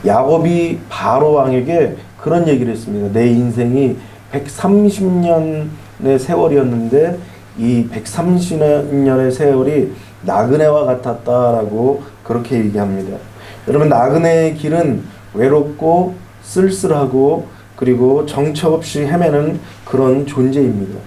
야곱이 바로 왕에게 그런 얘기를 했습니다. 내 인생이 130년의 세월이었는데 이 130년의 세월이 나그네와 같았다라고 그렇게 얘기합니다. 여러분, 나그네의 길은 외롭고 쓸쓸하고 그리고 정처 없이 헤매는 그런 존재입니다.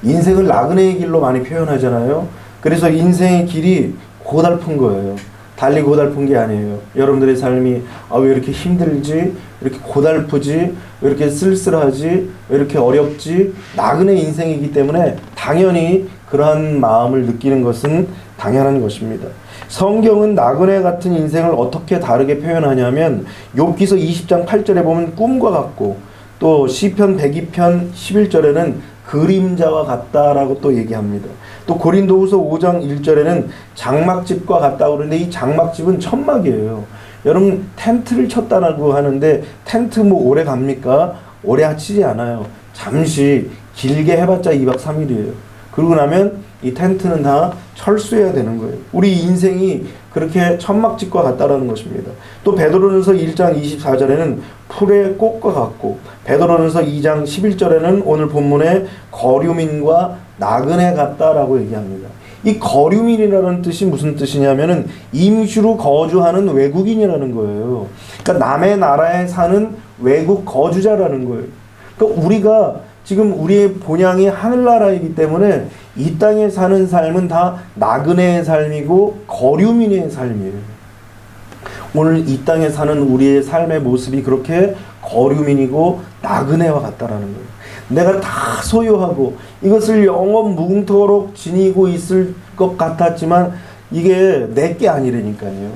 인생을 나그네의 길로 많이 표현하잖아요. 그래서 인생의 길이 고달픈 거예요. 달리 고달픈 게 아니에요. 여러분들의 삶이 왜 이렇게 힘들지? 왜 이렇게 고달프지? 왜 이렇게 쓸쓸하지? 왜 이렇게 어렵지? 나그네 인생이기 때문에 당연히 그러한 마음을 느끼는 것은 당연한 것입니다. 성경은 나그네 같은 인생을 어떻게 다르게 표현하냐면 욥기서 20장 8절에 보면 꿈과 같고 또 시편 102편 11절에는 그림자와 같다라고 또 얘기합니다. 또 고린도후서 5장 1절에는 장막집과 같다고 그러는데 이 장막집은 천막이에요. 여러분, 텐트를 쳤다라고 하는데 텐트 뭐 오래 갑니까? 오래 치지 않아요. 잠시 길게 해봤자 2박 3일이에요. 그러고 나면 이 텐트는 다 철수해야 되는 거예요. 우리 인생이 그렇게 천막집과 같다라는 것입니다. 또 베드로전서 1장 24절에는 풀의 꽃과 같고 베드로전서 2장 11절에는 오늘 본문에 거류민과 나그네 같다라고 얘기합니다. 이 거류민이라는 뜻이 무슨 뜻이냐면은 임시로 거주하는 외국인이라는 거예요. 그러니까 남의 나라에 사는 외국 거주자라는 거예요. 그러니까 우리가 지금 우리의 본향이 하늘나라이기 때문에 이 땅에 사는 삶은 다 나그네의 삶이고 거류민의 삶이에요. 오늘 이 땅에 사는 우리의 삶의 모습이 그렇게 거류민이고 나그네와 같다라는 거예요. 내가 다 소유하고 이것을 영원 무궁토록 지니고 있을 것 같았지만 이게 내게 아니라니까요.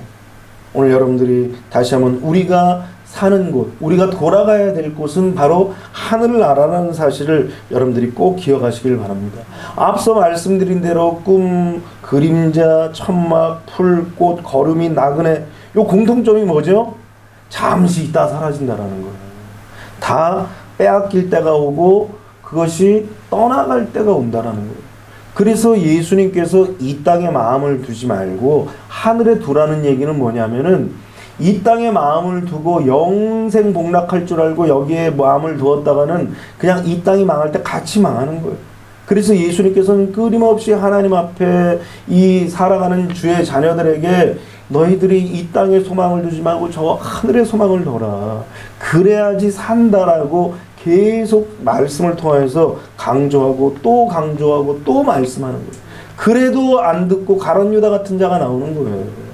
오늘 여러분들이 다시 한번 우리가 사는 곳, 우리가 돌아가야 될 곳은 바로 하늘나라라는 사실을 여러분들이 꼭 기억하시길 바랍니다. 앞서 말씀드린 대로 꿈, 그림자, 천막, 풀, 꽃, 거루미, 나그네, 요 공통점이 뭐죠? 잠시 있다 사라진다라는 거예요. 다 빼앗길 때가 오고 그것이 떠나갈 때가 온다라는 거예요. 그래서 예수님께서 이 땅에 마음을 두지 말고 하늘에 두라는 얘기는 뭐냐면은 이 땅에 마음을 두고 영생 복락할 줄 알고 여기에 마음을 두었다가는 그냥 이 땅이 망할 때 같이 망하는 거예요. 그래서 예수님께서는 끊임없이 하나님 앞에 이 살아가는 주의 자녀들에게 너희들이 이 땅에 소망을 두지 말고 저 하늘에 소망을 둬라. 그래야지 산다라고 계속 말씀을 통해서 강조하고 또 강조하고 또 말씀하는 거예요. 그래도 안 듣고 가룟 유다 같은 자가 나오는 거예요.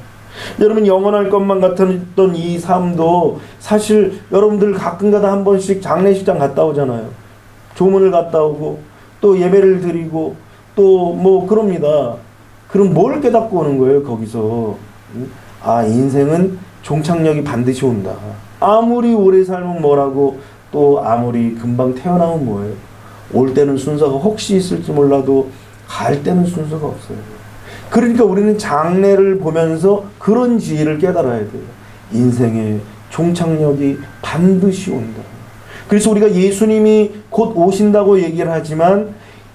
여러분, 영원할 것만 같았던 이 삶도 사실 여러분들 가끔가다 한 번씩 장례식장 갔다 오잖아요. 조문을 갔다 오고 또 예배를 드리고 또 뭐 그럽니다. 그럼 뭘 깨닫고 오는 거예요 거기서? 인생은 종착역이 반드시 온다. 아무리 오래 살면 뭐라고 또 아무리 금방 태어나면 뭐예요? 올 때는 순서가 혹시 있을지 몰라도 갈 때는 순서가 없어요. 그러니까 우리는 장래를 보면서 그런 지혜를 깨달아야 돼요. 인생의 종착역이 반드시 온다. 그래서 우리가 예수님이 곧 오신다고 얘기를 하지만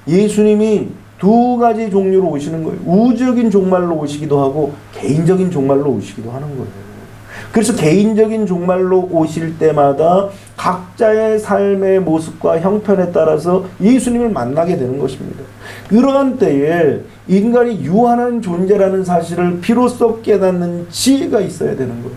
예수님이 두 가지 종류로 오시는 거예요. 우주적인 종말로 오시기도 하고 개인적인 종말로 오시기도 하는 거예요. 그래서 개인적인 종말로 오실 때마다 각자의 삶의 모습과 형편에 따라서 예수님을 만나게 되는 것입니다. 그러한 때에 인간이 유한한 존재라는 사실을 비로소 깨닫는 지혜가 있어야 되는 거예요.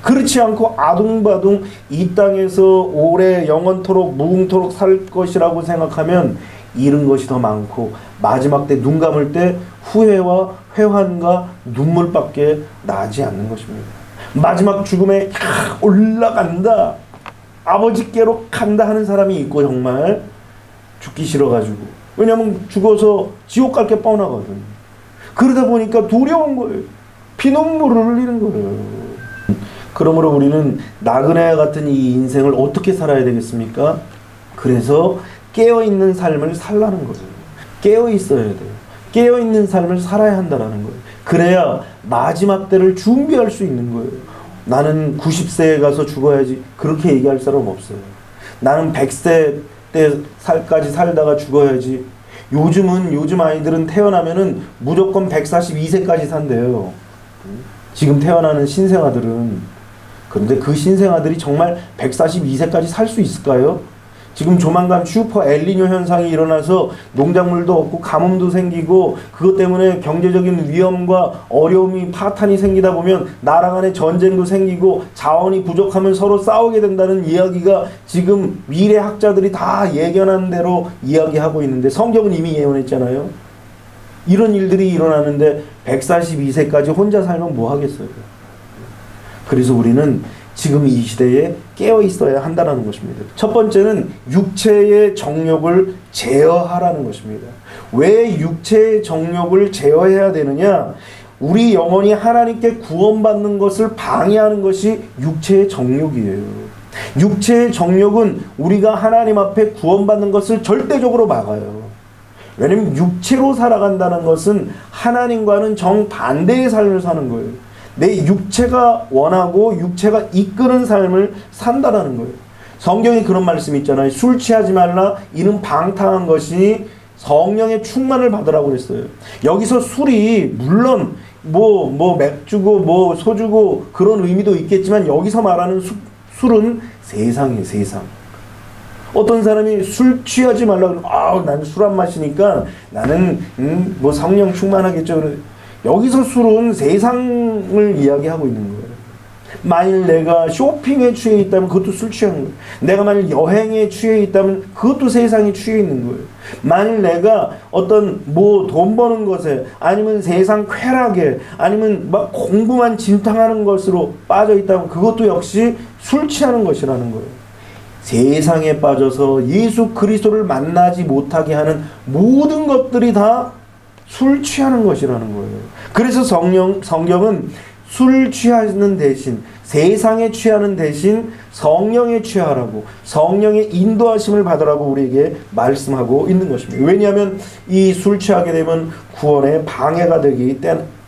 그렇지 않고 아둥바둥 이 땅에서 오래 영원토록 무궁토록 살 것이라고 생각하면 잃은 것이 더 많고 마지막 때 눈 감을 때 후회와 회환과 눈물밖에 나지 않는 것입니다. 마지막 죽음에 올라간다, 아버지께로 간다 하는 사람이 있고 정말 죽기 싫어가지고, 왜냐하면 죽어서 지옥 갈 게 뻔하거든. 그러다 보니까 두려운 거예요. 피눈물을 흘리는 거예요. 그러므로 우리는 나그네 같은 이 인생을 어떻게 살아야 되겠습니까? 그래서 깨어있는 삶을 살라는 거예요. 깨어있어야 돼요. 깨어있는 삶을 살아야 한다는 거예요. 그래야 마지막 때를 준비할 수 있는 거예요. 나는 90세에 가서 죽어야지, 그렇게 얘기할 사람 없어요. 나는 100세 때까지 살다가 죽어야지. 요즘 아이들은 태어나면은 무조건 142세까지 산대요. 지금 태어나는 신생아들은. 그런데 그 신생아들이 정말 142세까지 살 수 있을까요? 지금 조만간 슈퍼 엘니뇨 현상이 일어나서 농작물도 없고 가뭄도 생기고 그것 때문에 경제적인 위험과 어려움이 파탄이 생기다 보면 나라 간의 전쟁도 생기고 자원이 부족하면 서로 싸우게 된다는 이야기가 지금 미래 학자들이 다 예견한 대로 이야기하고 있는데 성경은 이미 예언했잖아요. 이런 일들이 일어나는데 142세까지 혼자 살면 뭐 하겠어요? 그래서 우리는 지금 이 시대에 깨어 있어야 한다는 것입니다. 첫 번째는 육체의 정욕을 제어하라는 것입니다. 왜 육체의 정욕을 제어해야 되느냐? 우리 영혼이 하나님께 구원받는 것을 방해하는 것이 육체의 정욕이에요. 육체의 정욕은 우리가 하나님 앞에 구원받는 것을 절대적으로 막아요. 왜냐하면 육체로 살아간다는 것은 하나님과는 정반대의 삶을 사는 거예요. 내 육체가 원하고 육체가 이끄는 삶을 산다라는 거예요. 성경에 그런 말씀이 있잖아요. 술 취하지 말라 이는 방탕한 것이 성령의 충만을 받으라고 그랬어요. 여기서 술이 물론 뭐 맥주고 뭐 소주고 그런 의미도 있겠지만 여기서 말하는 술은 세상이에요. 세상. 어떤 사람이 술 취하지 말라고 나는 술 안 마시니까 나는 뭐 성령 충만하겠죠. 여기서 술은 세상을 이야기하고 있는 거예요. 만일 내가 쇼핑에 취해 있다면 그것도 술 취하는 거예요. 내가 만일 여행에 취해 있다면 그것도 세상에 취해 있는 거예요. 만일 내가 어떤 뭐 돈 버는 것에 아니면 세상 쾌락에 아니면 막 공부만 진탕하는 것으로 빠져 있다면 그것도 역시 술 취하는 것이라는 거예요. 세상에 빠져서 예수 그리스도를 만나지 못하게 하는 모든 것들이 다 술 취하는 것이라는 거예요. 그래서 성경은 술 취하는 대신 세상에 취하는 대신 성령에 취하라고 성령의 인도하심을 받으라고 우리에게 말씀하고 있는 것입니다. 왜냐하면 이 술 취하게 되면 구원에 방해가 되기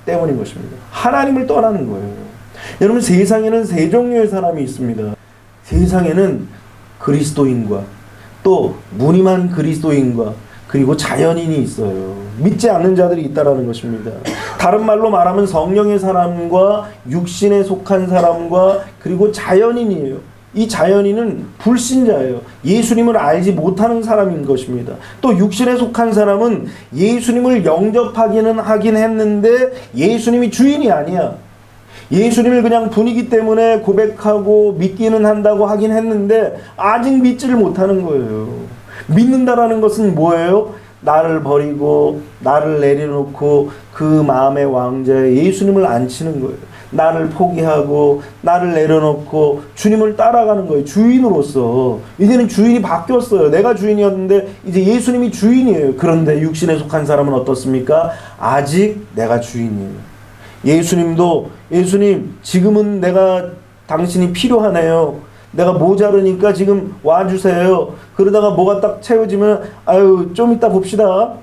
때문인 것입니다. 하나님을 떠나는 거예요. 여러분 세상에는 세 종류의 사람이 있습니다. 세상에는 그리스도인과 또 무늬만 그리스도인과 그리고 자연인이 있어요. 믿지 않는 자들이 있다라는 것입니다. 다른 말로 말하면 성령의 사람과 육신에 속한 사람과 그리고 자연인이에요. 이 자연인은 불신자예요. 예수님을 알지 못하는 사람인 것입니다. 또 육신에 속한 사람은 예수님을 영접하기는 하긴 했는데 예수님이 주인이 아니야. 예수님을 그냥 분위기 때문에 고백하고 믿기는 한다고 하긴 했는데 아직 믿지를 못하는 거예요. 믿는다라는 것은 뭐예요? 나를 버리고 나를 내려놓고 그 마음의 왕자에 예수님을 앉히는 거예요. 나를 포기하고 나를 내려놓고 주님을 따라가는 거예요. 주인으로서. 이제는 주인이 바뀌었어요. 내가 주인이었는데 이제 예수님이 주인이에요. 그런데 육신에 속한 사람은 어떻습니까? 아직 내가 주인이에요. 예수님도 예수님 지금은 내가 당신이 필요하네요. 내가 모자르니까 지금 와주세요. 그러다가 뭐가 딱 채워지면 아유 좀 이따 봅시다.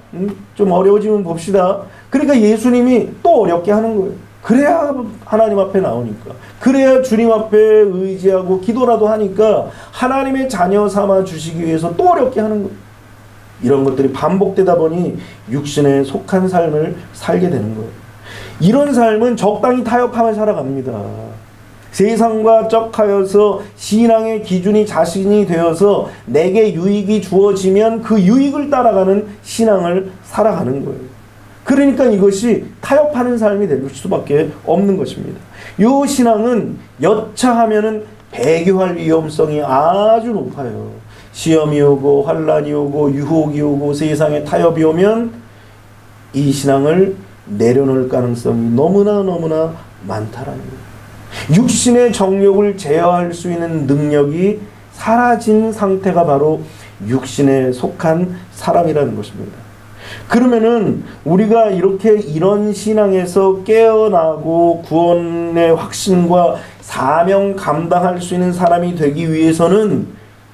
좀 어려워지면 봅시다. 그러니까 예수님이 또 어렵게 하는 거예요. 그래야 하나님 앞에 나오니까. 그래야 주님 앞에 의지하고 기도라도 하니까 하나님의 자녀 삼아 주시기 위해서 또 어렵게 하는 거예요. 이런 것들이 반복되다 보니 육신에 속한 삶을 살게 되는 거예요. 이런 삶은 적당히 타협하며 살아갑니다. 세상과 쩍하여서 신앙의 기준이 자신이 되어서 내게 유익이 주어지면 그 유익을 따라가는 신앙을 살아가는 거예요. 그러니까 이것이 타협하는 삶이 될 수밖에 없는 것입니다. 이 신앙은 여차하면은 배교할 위험성이 아주 높아요. 시험이 오고 환란이 오고 유혹이 오고 세상에 타협이 오면 이 신앙을 내려놓을 가능성이 너무나 많다라는 거예요. 육신의 정욕을 제어할 수 있는 능력이 사라진 상태가 바로 육신에 속한 사람이라는 것입니다. 그러면은 우리가 이렇게 이런 신앙에서 깨어나고 구원의 확신과 사명 감당할 수 있는 사람이 되기 위해서는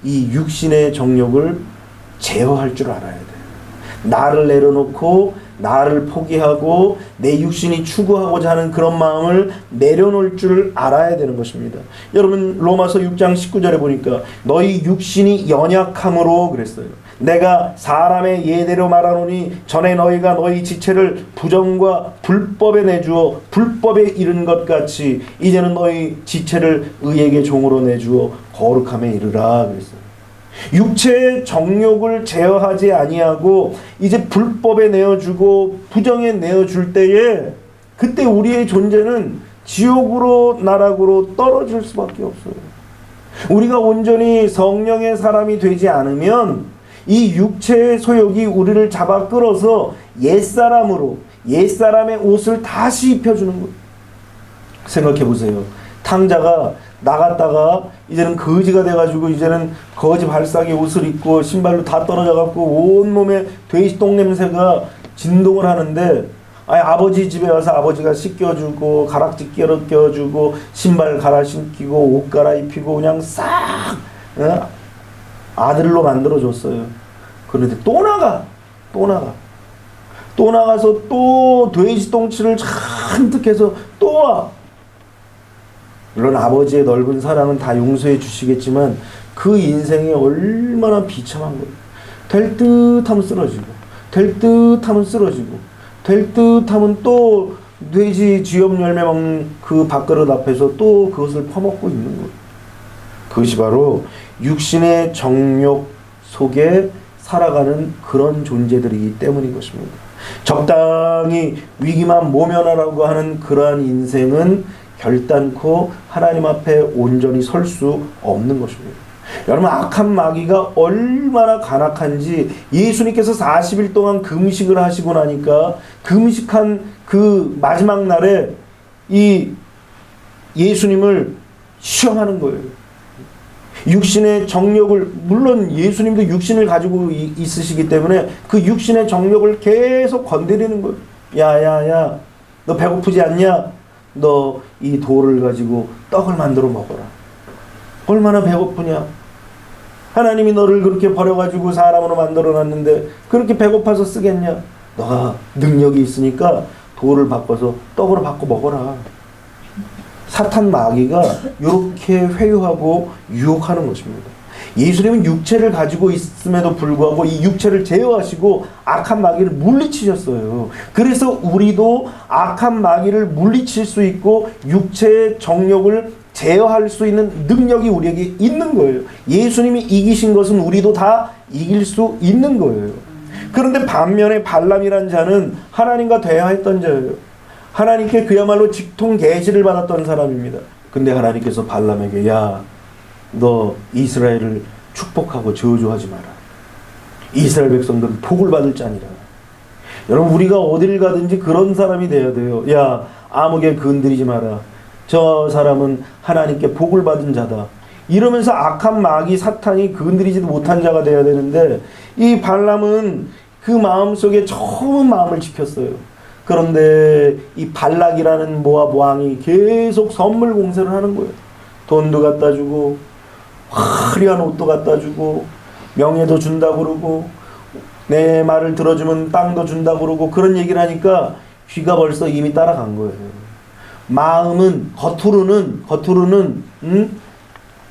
이 육신의 정욕을 제어할 줄 알아야 돼요. 나를 내려놓고 나를 포기하고 내 육신이 추구하고자 하는 그런 마음을 내려놓을 줄 알아야 되는 것입니다. 여러분 로마서 6장 19절에 보니까 너희 육신이 연약함으로 그랬어요. 내가 사람의 예대로 말하노니 전에 너희가 너희 지체를 부정과 불법에 내주어 불법에 이른 것 같이 이제는 너희 지체를 의에게 종으로 내주어 거룩함에 이르라 그랬어요. 육체의 정욕을 제어하지 아니하고 이제 불법에 내어주고 부정에 내어줄 때에 그때 우리의 존재는 지옥으로 나락으로 떨어질 수밖에 없어요. 우리가 온전히 성령의 사람이 되지 않으면 이 육체의 소욕이 우리를 잡아 끌어서 옛사람으로 옛사람의 옷을 다시 입혀주는 거예요. 생각해 보세요. 탕자가 나갔다가 이제는 거지가 돼가지고 이제는 거지 발상의 옷을 입고 신발로 다 떨어져갖고 온몸에 돼지 똥냄새가 진동을 하는데 아버지 집에 와서 아버지가 씻겨주고 가락지 껴주고 신발 갈아 신기고 옷 갈아입히고 그냥 싹 아들로 만들어줬어요. 그런데 또 나가서 또 돼지 똥치를 잔뜩 해서 또 와. 물론 아버지의 넓은 사랑은 다 용서해 주시겠지만 그 인생이 얼마나 비참한 거예요. 될 듯하면 쓰러지고 될 듯하면 쓰러지고 될 듯하면 또 돼지 쥐염 열매 먹는 그 밥그릇 앞에서 또 그것을 퍼먹고 있는 거예요. 그것이 바로 육신의 정욕 속에 살아가는 그런 존재들이기 때문인 것입니다. 적당히 위기만 모면하라고 하는 그러한 인생은 결단코 하나님 앞에 온전히 설 수 없는 것입니다. 여러분, 악한 마귀가 얼마나 간악한지 예수님께서 40일 동안 금식을 하시고 나니까 금식한 그 마지막 날에 이 예수님을 시험하는 거예요. 육신의 정욕을, 물론 예수님도 육신을 가지고 있으시기 때문에 그 육신의 정욕을 계속 건드리는 거예요. 야야야, 너 배고프지 않냐? 너 이 돌을 가지고 떡을 만들어 먹어라. 얼마나 배고프냐? 하나님이 너를 그렇게 버려가지고 사람으로 만들어놨는데 그렇게 배고파서 쓰겠냐? 너가 능력이 있으니까 돌을 바꿔서 떡으로 바꿔 먹어라. 사탄 마귀가 이렇게 회유하고 유혹하는 것입니다. 예수님은 육체를 가지고 있음에도 불구하고 이 육체를 제어하시고 악한 마귀를 물리치셨어요. 그래서 우리도 악한 마귀를 물리칠 수 있고 육체의 정욕을 제어할 수 있는 능력이 우리에게 있는 거예요. 예수님이 이기신 것은 우리도 다 이길 수 있는 거예요. 그런데 반면에 발람이란 자는 하나님과 대화했던 자예요. 하나님께 그야말로 직통 계시를 받았던 사람입니다. 근데 하나님께서 발람에게 야, 너 이스라엘을 축복하고 저주하지 마라. 이스라엘 백성들은 복을 받을 자니라. 여러분, 우리가 어딜 가든지 그런 사람이 돼야 돼요. 야, 아무개 건드리지 마라. 저 사람은 하나님께 복을 받은 자다. 이러면서 악한 마귀 사탄이 건드리지도 못한 자가 돼야 되는데 이 발람은 그 마음속에 처음 마음을 지켰어요. 그런데 이 발락이라는 모압 왕이 계속 선물 공세를 하는 거예요. 돈도 갖다 주고 화려한 옷도 갖다 주고 명예도 준다 그러고 내 말을 들어주면 땅도 준다 그러고 그런 얘기를 하니까 귀가 벌써 이미 따라간 거예요. 마음은 겉으로는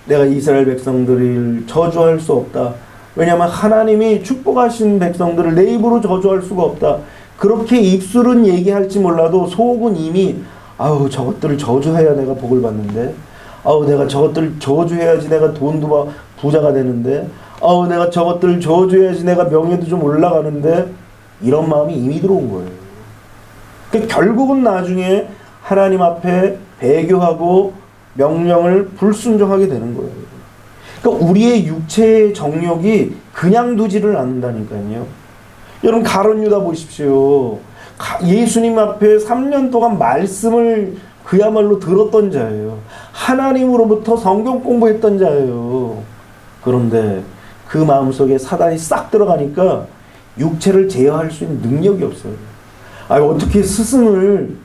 내가 이스라엘 백성들을 저주할 수 없다. 왜냐하면 하나님이 축복하신 백성들을 내 입으로 저주할 수가 없다. 그렇게 입술은 얘기할지 몰라도 속은 이미 아우 저것들을 저주해야 내가 복을 받는데, 아우 내가 저것들을 저주해야지 내가 돈도 부자가 되는데, 아우 내가 저것들을 저주해야지 내가 명예도 좀 올라가는데, 이런 마음이 이미 들어온 거예요. 그러니까 결국은 나중에 하나님 앞에 배교하고 명령을 불순종하게 되는 거예요. 그러니까 우리의 육체의 정욕이 그냥 두지를 않는다니까요. 여러분, 가룟 유다 보십시오. 예수님 앞에 3년 동안 말씀을 그야말로 들었던 자예요. 하나님으로부터 성경 공부했던 자예요. 그런데 그 마음속에 사단이 싹 들어가니까 육체를 제어할 수 있는 능력이 없어요. 어떻게 스승을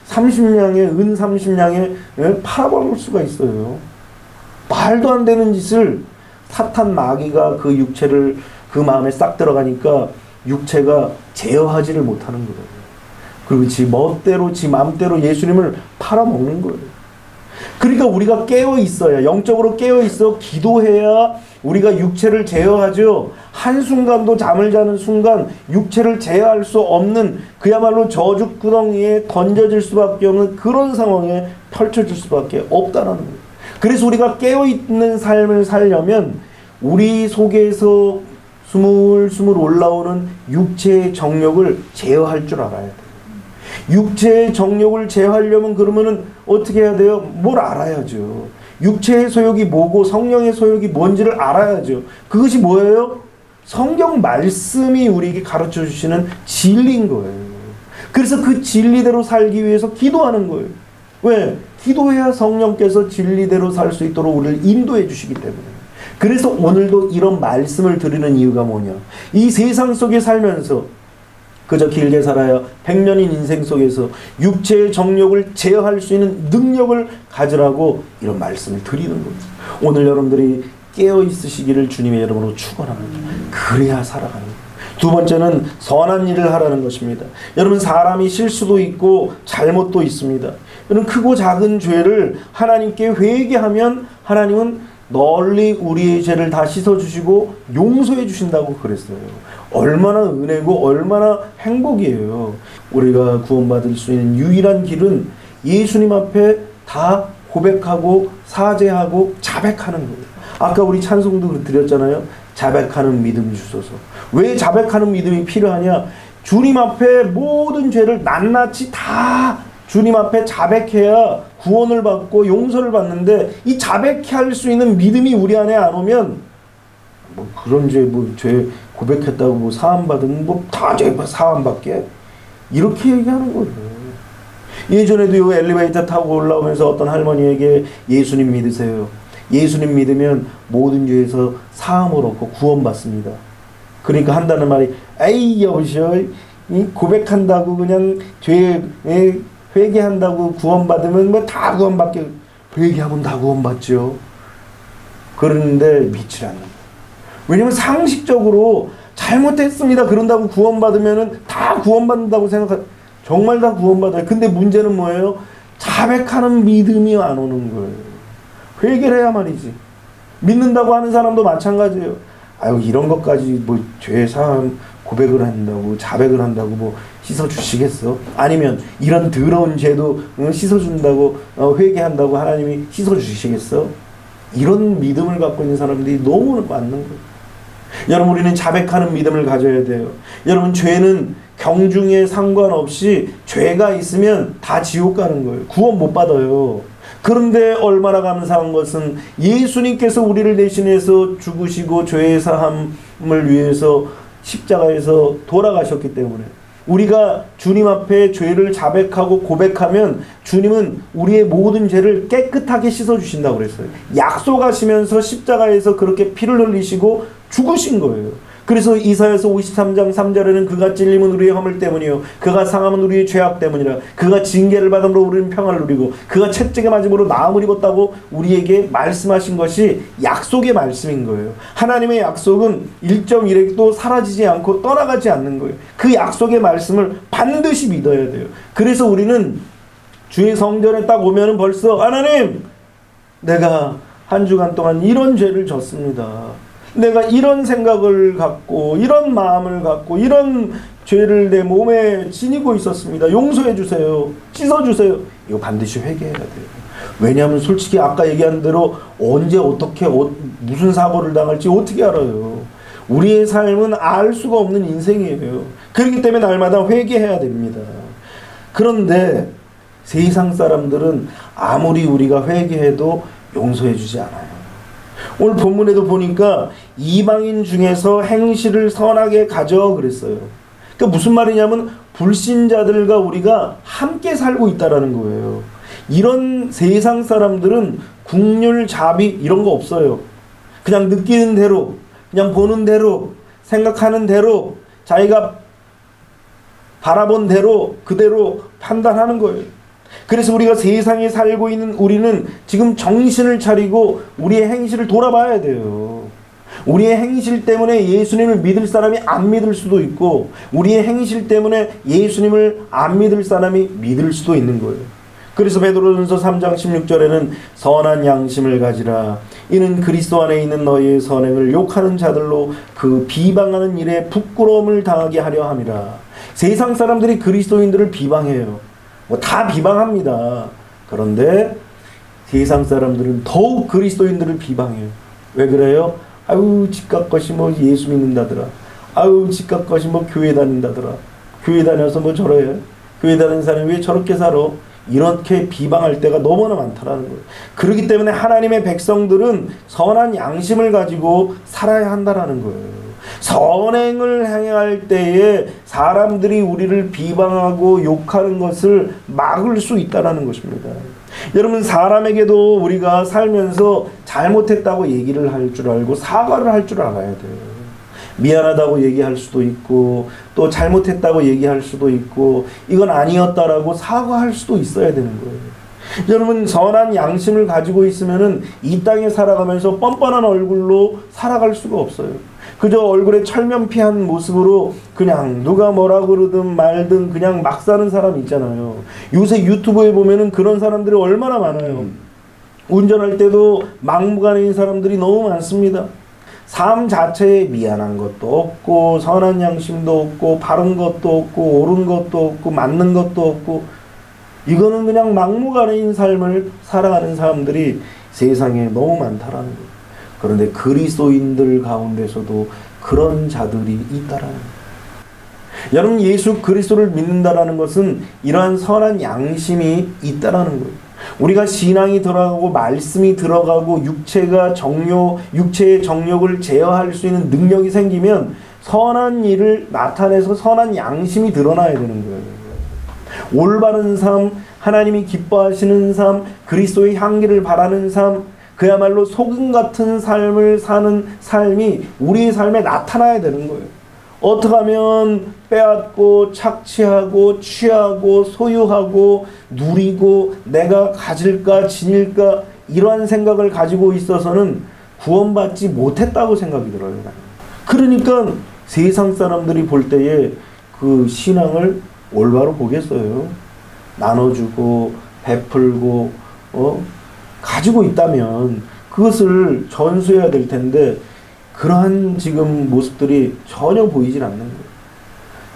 30냥에 은 30냥에 팔아먹을 수가 있어요. 말도 안 되는 짓을 사탄 마귀가 그 육체를 그 마음에 싹 들어가니까 육체가 제어하지를 못하는 거예요. 그리고 지 멋대로 지 마음대로 예수님을 팔아먹는 거예요. 그러니까 우리가 깨어 있어야, 영적으로 깨어 있어 기도해야 우리가 육체를 제어하죠. 한순간도 잠을 자는 순간 육체를 제어할 수 없는 그야말로 저주구덩이에 던져질 수밖에 없는 그런 상황에 펼쳐질 수밖에 없다는 거예요. 그래서 우리가 깨어있는 삶을 살려면 우리 속에서 스물스물 올라오는 육체의 정욕을 제어할 줄 알아야 돼요. 육체의 정욕을 제어하려면 그러면은 어떻게 해야 돼요? 뭘 알아야죠. 육체의 소욕이 뭐고 성령의 소욕이 뭔지를 알아야죠. 그것이 뭐예요? 성경 말씀이 우리에게 가르쳐 주시는 진리인 거예요. 그래서 그 진리대로 살기 위해서 기도하는 거예요. 왜? 기도해야 성령께서 진리대로 살 수 있도록 우리를 인도해 주시기 때문에. 그래서 오늘도 이런 말씀을 드리는 이유가 뭐냐? 이 세상 속에 살면서 그저 길게 살아야 100년인 인생 속에서 육체의 정욕을 제어할 수 있는 능력을 가지라고 이런 말씀을 드리는 거죠. 오늘 여러분들이 깨어 있으시기를 주님의 이름으로 축원합니다. 그래야 살아가는 거예요. 두 번째는 선한 일을 하라는 것입니다. 여러분, 사람이 실수도 있고 잘못도 있습니다. 여러분, 크고 작은 죄를 하나님께 회개하면 하나님은 널리 우리의 죄를 다 씻어주시고 용서해 주신다고 그랬어요. 얼마나 은혜고 얼마나 행복이에요. 우리가 구원받을 수 있는 유일한 길은 예수님 앞에 다 고백하고 사죄하고 자백하는 거예요. 아까 우리 찬송도 드렸잖아요. 자백하는 믿음 주소서. 왜 자백하는 믿음이 필요하냐? 주님 앞에 모든 죄를 낱낱이 다 주님 앞에 자백해야 구원을 받고 용서를 받는데, 이 자백할 수 있는 믿음이 우리 안에 안 오면 뭐 그런 죄 고백했다고 사함 받으면 다 죄 사함 받게, 이렇게 얘기하는 거예요. 예전에도 엘리베이터 타고 올라오면서 어떤 할머니에게 예수님 믿으세요. 예수님 믿으면 모든 죄에서 사함을 얻고 구원받습니다. 그러니까 한다는 말이, 에이 여보시오, 고백한다고 그냥 죄에 회개한다고 구원받으면 뭐 다 구원받게, 회개하면 다 구원받죠. 그러는데 믿지 않는 거예요. 왜냐면 상식적으로 잘못했습니다 그런다고 구원받으면 다 구원받는다고 정말 다 구원받아요. 근데 문제는 뭐예요? 자백하는 믿음이 안 오는 거예요. 회개를 해야 말이지. 믿는다고 하는 사람도 마찬가지예요. 아유, 이런 것까지 죄 사함 고백을 한다고 자백을 한다고 씻어주시겠어? 아니면 이런 더러운 죄도 씻어준다고 회개한다고 하나님이 씻어주시겠어? 이런 믿음을 갖고 있는 사람들이 너무 많은 거예요. 여러분, 우리는 자백하는 믿음을 가져야 돼요. 여러분, 죄는 경중에 상관없이 죄가 있으면 다 지옥 가는 거예요. 구원 못 받아요. 그런데 얼마나 감사한 것은 예수님께서 우리를 대신해서 죽으시고 죄의 사함을 위해서 십자가에서 돌아가셨기 때문에, 우리가 주님 앞에 죄를 자백하고 고백하면 주님은 우리의 모든 죄를 깨끗하게 씻어주신다고 그랬어요. 약속하시면서 십자가에서 그렇게 피를 흘리시고 죽으신 거예요. 그래서 이사야서 53장 3절에는 그가 찔림은 우리의 허물 때문이요 그가 상함은 우리의 죄악 때문이라. 그가 징계를 받음으로 우리는 평안을 누리고 그가 채찍에 맞음으로 나음을 입었다고 우리에게 말씀하신 것이 약속의 말씀인 거예요. 하나님의 약속은 1.1핵도 사라지지 않고 떠나가지 않는 거예요. 그 약속의 말씀을 반드시 믿어야 돼요. 그래서 우리는 주의 성전에 딱 오면은 벌써, 하나님, 내가 한 주간 동안 이런 죄를 졌습니다. 내가 이런 생각을 갖고 이런 마음을 갖고 이런 죄를 내 몸에 지니고 있었습니다. 용서해 주세요. 씻어주세요. 이거 반드시 회개해야 돼요. 왜냐하면 솔직히 아까 얘기한 대로 언제 어떻게 무슨 사고를 당할지 어떻게 알아요. 우리의 삶은 알 수가 없는 인생이에요. 그렇기 때문에 날마다 회개해야 됩니다. 그런데 세상 사람들은 아무리 우리가 회개해도 용서해 주지 않아요. 오늘 본문에도 보니까 이방인 중에서 행실을 선하게 가져 그랬어요. 그러니까 무슨 말이냐면 불신자들과 우리가 함께 살고 있다라는 거예요. 이런 세상 사람들은 국률, 자비 이런 거 없어요. 그냥 느끼는 대로, 그냥 보는 대로, 생각하는 대로, 자기가 바라본 대로 그대로 판단하는 거예요. 그래서 우리가 세상에 살고 있는 우리는 지금 정신을 차리고 우리의 행실을 돌아봐야 돼요. 우리의 행실 때문에 예수님을 믿을 사람이 안 믿을 수도 있고, 우리의 행실 때문에 예수님을 안 믿을 사람이 믿을 수도 있는 거예요. 그래서 베드로전서 3장 16절에는 선한 양심을 가지라. 이는 그리스도 안에 있는 너희의 선행을 욕하는 자들로 그 비방하는 일에 부끄러움을 당하게 하려 함이라. 세상 사람들이 그리스도인들을 비방해요. 다 비방합니다. 그런데 세상 사람들은 더욱 그리스도인들을 비방해요. 왜 그래요? 아유 집값 것이 예수 믿는다더라. 아유 집값 것이 교회 다닌다더라. 교회 다녀서 저래요. 교회 다니는 사람이 왜 저렇게 살아? 이렇게 비방할 때가 너무나 많다라는 거예요. 그렇기 때문에 하나님의 백성들은 선한 양심을 가지고 살아야 한다라는 거예요. 선행을 행할 때에 사람들이 우리를 비방하고 욕하는 것을 막을 수 있다라는 것입니다. 여러분, 사람에게도 우리가 살면서 잘못했다고 얘기를 할 줄 알고 사과를 할 줄 알아야 돼요. 미안하다고 얘기할 수도 있고 또 잘못했다고 얘기할 수도 있고 이건 아니었다라고 사과할 수도 있어야 되는 거예요. 여러분, 선한 양심을 가지고 있으면은 이 땅에 살아가면서 뻔뻔한 얼굴로 살아갈 수가 없어요. 그저 얼굴에 철면피한 모습으로 그냥 누가 뭐라 그러든 말든 그냥 막 사는 사람 있잖아요. 요새 유튜브에 보면은 그런 사람들이 얼마나 많아요. 운전할 때도 막무가내인 사람들이 너무 많습니다. 삶 자체에 미안한 것도 없고 선한 양심도 없고 바른 것도 없고 옳은 것도 없고 맞는 것도 없고 이거는 그냥 막무가내인 삶을 살아가는 사람들이 세상에 너무 많다라는 거예요. 그런데 그리스도인들 가운데서도 그런 자들이 있다라는 거예요. 여러분, 예수 그리스도를 믿는다라는 것은 이러한 선한 양심이 있다라는 거예요. 우리가 신앙이 들어가고 말씀이 들어가고 육체의 정욕을 제어할 수 있는 능력이 생기면 선한 일을 나타내서 선한 양심이 드러나야 되는 거예요. 올바른 삶, 하나님이 기뻐하시는 삶, 그리스도의 향기를 바라는 삶, 그야말로 소금 같은 삶을 사는 삶이 우리의 삶에 나타나야 되는 거예요. 어떻게 하면 빼앗고 착취하고 취하고 소유하고 누리고 내가 가질까 지닐까 이러한 생각을 가지고 있어서는 구원받지 못했다고 생각이 들어요. 그러니까 세상 사람들이 볼 때에 그 신앙을 올바로 보겠어요. 나눠주고 베풀고 가지고 있다면 그것을 전수해야 될 텐데 그러한 지금 모습들이 전혀 보이질 않는 거예요.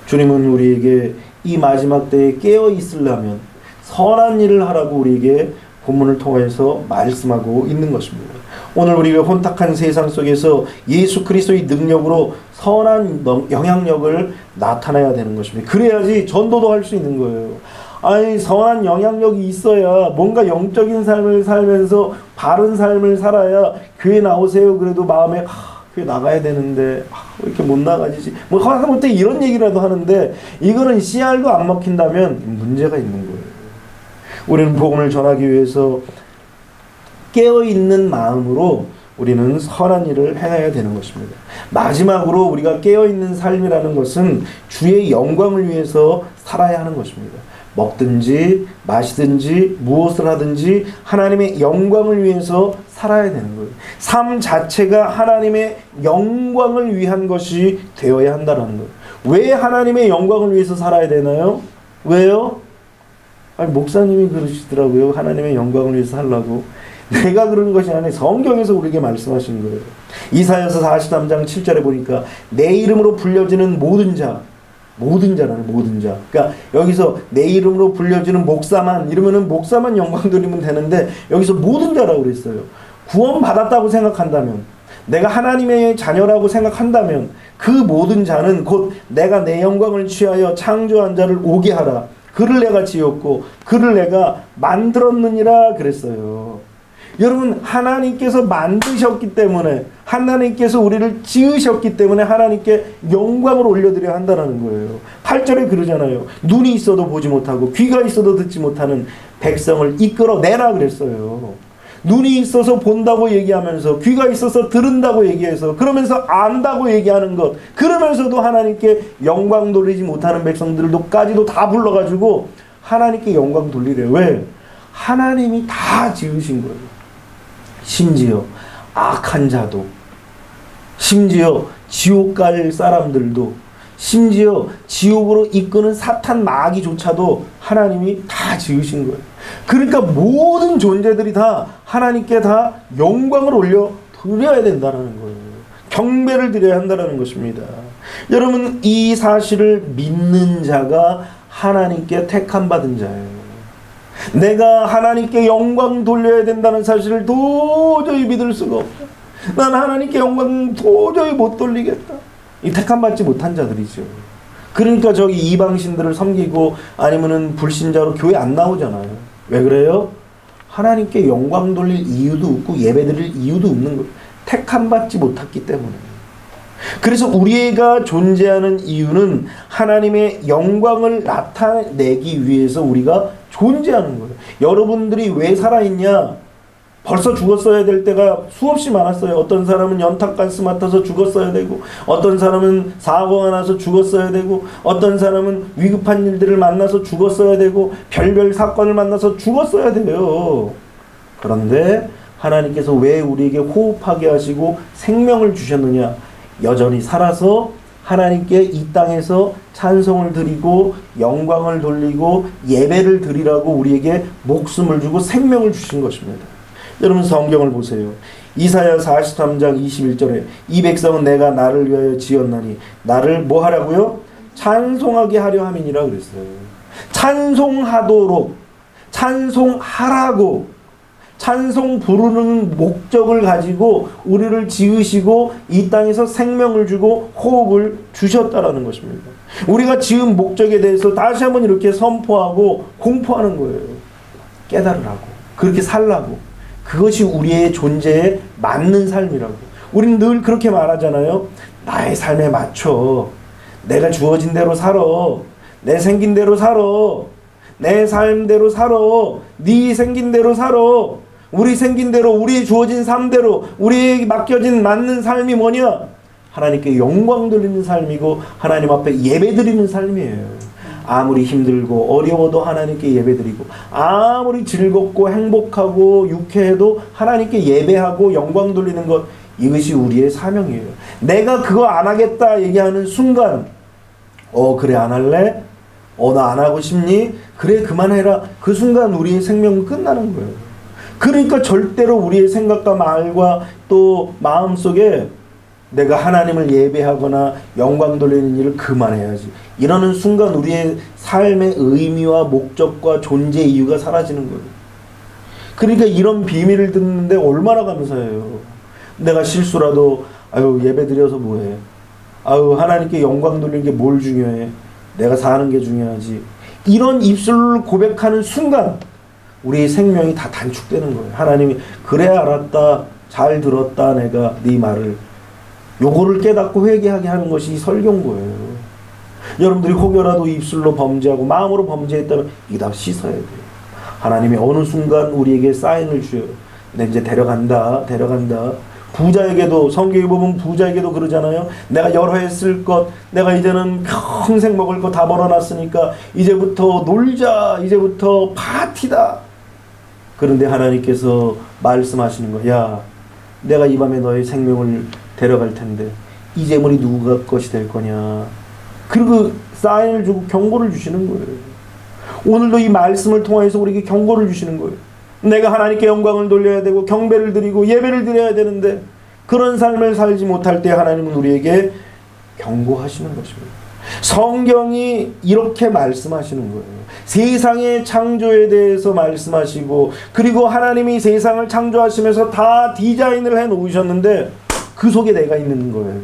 주님은 우리에게 이 마지막 때에 깨어 있으려면 선한 일을 하라고 우리에게 본문을 통해서 말씀하고 있는 것입니다. 오늘 우리가 혼탁한 세상 속에서 예수 그리스도의 능력으로 선한 영향력을 나타내야 되는 것입니다. 그래야지 전도도 할 수 있는 거예요. 아니, 선한 영향력이 있어야 뭔가 영적인 삶을 살면서 바른 삶을 살아야 교회 나오세요. 그래도 마음에 교회 나가야 되는데 왜 이렇게 못 나가지? 하다못해 이런 얘기라도 하는데 이거는 씨알도 안 먹힌다면 문제가 있는 거예요. 우리는 복음을 전하기 위해서 깨어있는 마음으로 우리는 선한 일을 행해야 되는 것입니다. 마지막으로 우리가 깨어있는 삶이라는 것은 주의 영광을 위해서 살아야 하는 것입니다. 먹든지 마시든지 무엇을 하든지 하나님의 영광을 위해서 살아야 되는 거예요. 삶 자체가 하나님의 영광을 위한 것이 되어야 한다는 거예요. 왜 하나님의 영광을 위해서 살아야 되나요? 왜요? 아니, 목사님이 그러시더라고요. 하나님의 영광을 위해서 살라고. 내가 그런 것이 아니라 성경에서 우리에게 말씀하신 거예요. 이사야서 43장 7절에 보니까 내 이름으로 불려지는 모든 자, 모든 자라는 모든 자. 그러니까 여기서 내 이름으로 불려지는 목사만 이러면은 목사만 영광 돌리면 되는데 여기서 모든 자라고 그랬어요. 구원 받았다고 생각한다면, 내가 하나님의 자녀라고 생각한다면 그 모든 자는 곧 내가 내 영광을 취하여 창조한 자를 오게 하라. 그를 내가 지었고 그를 내가 만들었느니라 그랬어요. 여러분, 하나님께서 만드셨기 때문에, 하나님께서 우리를 지으셨기 때문에 하나님께 영광을 올려드려야 한다는 거예요. 8절에 그러잖아요. 눈이 있어도 보지 못하고 귀가 있어도 듣지 못하는 백성을 이끌어내라 그랬어요. 눈이 있어서 본다고 얘기하면서 귀가 있어서 들은다고 얘기해서 그러면서 안다고 얘기하는 것, 그러면서도 하나님께 영광 돌리지 못하는 백성들도까지도 다 불러가지고 하나님께 영광 돌리래요. 왜? 하나님이 다 지으신 거예요. 심지어 악한 자도, 심지어 지옥 갈 사람들도, 심지어 지옥으로 이끄는 사탄 마귀조차도 하나님이 다 지으신 거예요. 그러니까 모든 존재들이 다 하나님께 다 영광을 올려 드려야 된다는 거예요. 경배를 드려야 한다는 것입니다. 여러분, 이 사실을 믿는 자가 하나님께 택함 받은 자예요. 내가 하나님께 영광 돌려야 된다는 사실을 도저히 믿을 수가 없다. 난 하나님께 영광 도저히 못 돌리겠다. 이 택함 받지 못한 자들이죠. 그러니까 저기 이방신들을 섬기고 아니면은 불신자로 교회 안 나오잖아요. 왜 그래요? 하나님께 영광 돌릴 이유도 없고 예배드릴 이유도 없는 거예요. 택함 받지 못했기 때문에. 그래서 우리가 존재하는 이유는 하나님의 영광을 나타내기 위해서 우리가 존재하는 거예요. 여러분들이 왜 살아있냐? 벌써 죽었어야 될 때가 수없이 많았어요. 어떤 사람은 연탄가스 맡아서 죽었어야 되고, 어떤 사람은 사고가 나서 죽었어야 되고, 어떤 사람은 위급한 일들을 만나서 죽었어야 되고, 별별 사건을 만나서 죽었어야 돼요. 그런데 하나님께서 왜 우리에게 호흡하게 하시고 생명을 주셨느냐? 여전히 살아서 하나님께 이 땅에서 찬송을 드리고 영광을 돌리고 예배를 드리라고 우리에게 목숨을 주고 생명을 주신 것입니다. 여러분, 성경을 보세요. 이사야 43장 21절에 이 백성은 내가 나를 위하여 지었나니 나를 뭐 하라고요? 찬송하게 하려 함이니라 그랬어요. 찬송하도록, 찬송하라고, 찬송 부르는 목적을 가지고 우리를 지으시고 이 땅에서 생명을 주고 호흡을 주셨다라는 것입니다. 우리가 지은 목적에 대해서 다시 한번 이렇게 선포하고 공포하는 거예요. 깨달으라고, 그렇게 살라고. 그것이 우리의 존재에 맞는 삶이라고. 우리는 늘 그렇게 말하잖아요. 나의 삶에 맞춰. 내가 주어진 대로 살아. 내 생긴 대로 살아. 내 삶대로 살아. 네 생긴 대로 살아. 우리 생긴 대로, 우리 주어진 삶대로, 우리에게 맡겨진 맞는 삶이 뭐냐? 하나님께 영광 돌리는 삶이고 하나님 앞에 예배드리는 삶이에요. 아무리 힘들고 어려워도 하나님께 예배드리고, 아무리 즐겁고 행복하고 유쾌해도 하나님께 예배하고 영광 돌리는 것, 이것이 우리의 사명이에요. 내가 그거 안 하겠다 얘기하는 순간, 그래 안 할래? 나 안 하고 싶니? 그래 그만해라. 그 순간 우리의 생명은 끝나는 거예요. 그러니까 절대로 우리의 생각과 말과 또 마음속에 내가 하나님을 예배하거나 영광 돌리는 일을 그만해야지, 이러는 순간 우리의 삶의 의미와 목적과 존재 이유가 사라지는 거예요. 그러니까 이런 비밀을 듣는데 얼마나 감사해요. 내가 실수라도 예배 드려서 뭐해, 하나님께 영광 돌리는 게 뭘 중요해, 내가 사는 게 중요하지, 이런 입술로 고백하는 순간 우리의 생명이 다 단축되는 거예요. 하나님이 그래 알았다, 잘 들었다, 내가 네 말을, 요거를 깨닫고 회개하게 하는 것이 설교인 거예요. 여러분들이 혹여라도 입술로 범죄하고 마음으로 범죄했다면 이게 다 씻어야 돼요. 하나님이 어느 순간 우리에게 사인을 줘요. 내 이제 데려간다. 부자에게도, 성경에 보면 부자에게도 그러잖아요. 내가 여러 해 쓸 것, 내가 이제는 평생 먹을 거 다 벌어놨으니까 이제부터 놀자, 이제부터 파티다. 그런데 하나님께서 말씀하시는 거야. 야, 내가 이 밤에 너의 생명을 데려갈 텐데 이 재물이 누가 것이 될 거냐. 그리고 사인을 주고 경고를 주시는 거예요. 오늘도 이 말씀을 통해서 우리에게 경고를 주시는 거예요. 내가 하나님께 영광을 돌려야 되고 경배를 드리고 예배를 드려야 되는데 그런 삶을 살지 못할 때 하나님은 우리에게 경고하시는 것입니다. 성경이 이렇게 말씀하시는 거예요. 세상의 창조에 대해서 말씀하시고, 그리고 하나님이 세상을 창조하시면서 다 디자인을 해 놓으셨는데 그 속에 내가 있는 거예요.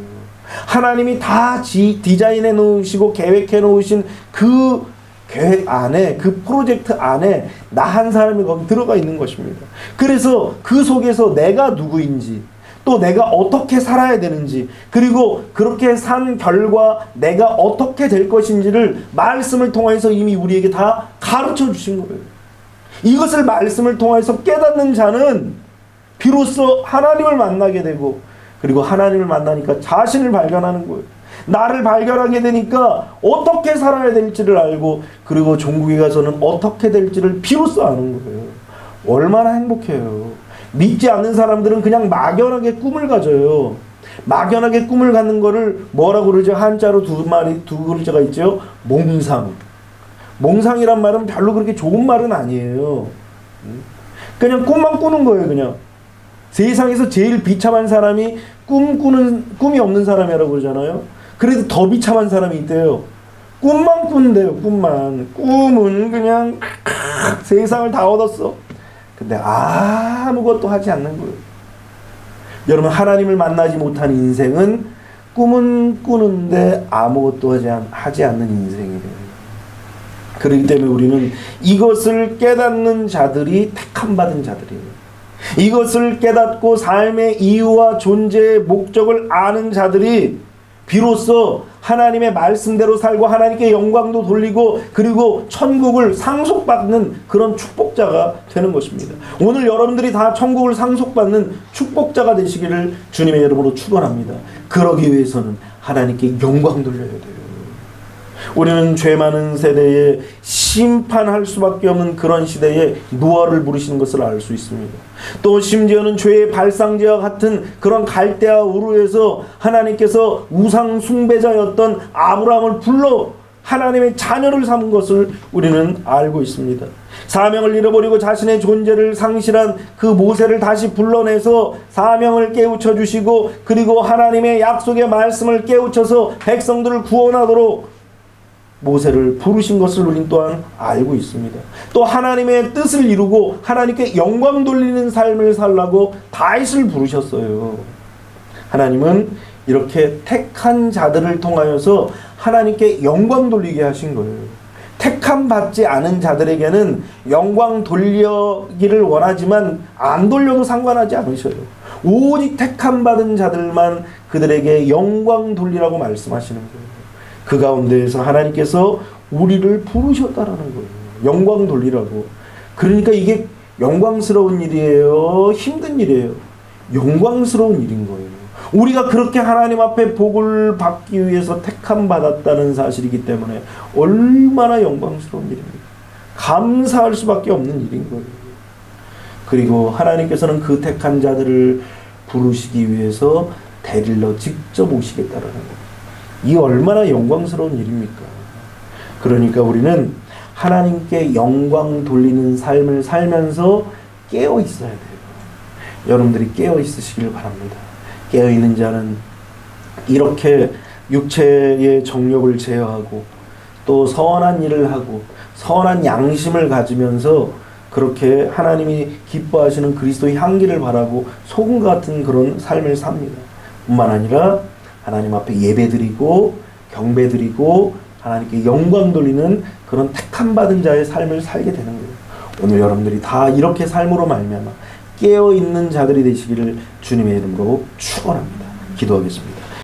하나님이 다 디자인해 놓으시고 계획해 놓으신 그 계획 안에, 그 프로젝트 안에 나 한 사람이 거기 들어가 있는 것입니다. 그래서 그 속에서 내가 누구인지, 또 내가 어떻게 살아야 되는지, 그리고 그렇게 산 결과 내가 어떻게 될 것인지를 말씀을 통해서 이미 우리에게 다 가르쳐 주신 거예요. 이것을 말씀을 통해서 깨닫는 자는 비로소 하나님을 만나게 되고, 그리고 하나님을 만나니까 자신을 발견하는 거예요. 나를 발견하게 되니까 어떻게 살아야 될지를 알고, 그리고 종국에 가서는 어떻게 될지를 비로소 아는 거예요. 얼마나 행복해요. 믿지 않는 사람들은 그냥 막연하게 꿈을 가져요. 막연하게 꿈을 갖는 거를 뭐라고 그러죠? 한자로 두 글자가 있죠. 몽상. 몽상이란 말은 별로 그렇게 좋은 말은 아니에요. 그냥 꿈만 꾸는 거예요. 그냥 세상에서 제일 비참한 사람이 꿈이 없는 사람이라고 그러잖아요. 그래도 더 비참한 사람이 있대요. 꿈만 꾸는데요. 꿈은 그냥 세상을 다 얻었어. 근데 아무것도 하지 않는 거예요. 여러분, 하나님을 만나지 못한 인생은 꿈은 꾸는데 아무것도 하지 않는 인생이래요. 그렇기 때문에 우리는 이것을 깨닫는 자들이 택함받은 자들이에요. 이것을 깨닫고 삶의 이유와 존재의 목적을 아는 자들이 비로소 하나님의 말씀대로 살고 하나님께 영광도 돌리고 그리고 천국을 상속받는 그런 축복자가 되는 것입니다. 오늘 여러분들이 다 천국을 상속받는 축복자가 되시기를 주님의 이름으로 축원합니다. 그러기 위해서는 하나님께 영광 돌려야 돼요. 우리는 죄 많은 세대에 심판할 수밖에 없는 그런 시대에 노아를 부르시는 것을 알 수 있습니다. 또 심지어는 죄의 발상제와 같은 그런 갈대아 우르에서 하나님께서 우상 숭배자였던 아브라함을 불러 하나님의 자녀를 삼은 것을 우리는 알고 있습니다. 사명을 잃어버리고 자신의 존재를 상실한 그 모세를 다시 불러내서 사명을 깨우쳐 주시고 그리고 하나님의 약속의 말씀을 깨우쳐서 백성들을 구원하도록 모세를 부르신 것을 우린 또한 알고 있습니다. 또 하나님의 뜻을 이루고 하나님께 영광 돌리는 삶을 살라고 다윗을 부르셨어요. 하나님은 이렇게 택한 자들을 통하여서 하나님께 영광 돌리게 하신 거예요. 택함 받지 않은 자들에게는 영광 돌리기를 원하지만 안 돌려도 상관하지 않으셔요. 오직 택함 받은 자들만 그들에게 영광 돌리라고 말씀하시는 거예요. 그 가운데에서 하나님께서 우리를 부르셨다라는 거예요. 영광 돌리라고. 그러니까 이게 영광스러운 일이에요? 힘든 일이에요? 영광스러운 일인 거예요. 우리가 그렇게 하나님 앞에 복을 받기 위해서 택함 받았다는 사실이기 때문에 얼마나 영광스러운 일입니까? 감사할 수밖에 없는 일인 거예요. 그리고 하나님께서는 그 택한 자들을 부르시기 위해서 데리러 직접 오시겠다라는 거예요. 이 얼마나 영광스러운 일입니까? 그러니까 우리는 하나님께 영광 돌리는 삶을 살면서 깨어 있어야 돼요. 여러분들이 깨어 있으시길 바랍니다. 깨어 있는 자는 이렇게 육체의 정욕을 제어하고 또 선한 일을 하고 선한 양심을 가지면서 그렇게 하나님이 기뻐하시는 그리스도의 향기를 바라고 소금 같은 그런 삶을 삽니다. 뿐만 아니라 하나님 앞에 예배드리고 경배드리고 하나님께 영광 돌리는 그런 택함받은 자의 삶을 살게 되는 거예요. 오늘 여러분들이 다 이렇게 삶으로 말미암아 깨어있는 자들이 되시기를 주님의 이름으로 축원합니다. 기도하겠습니다.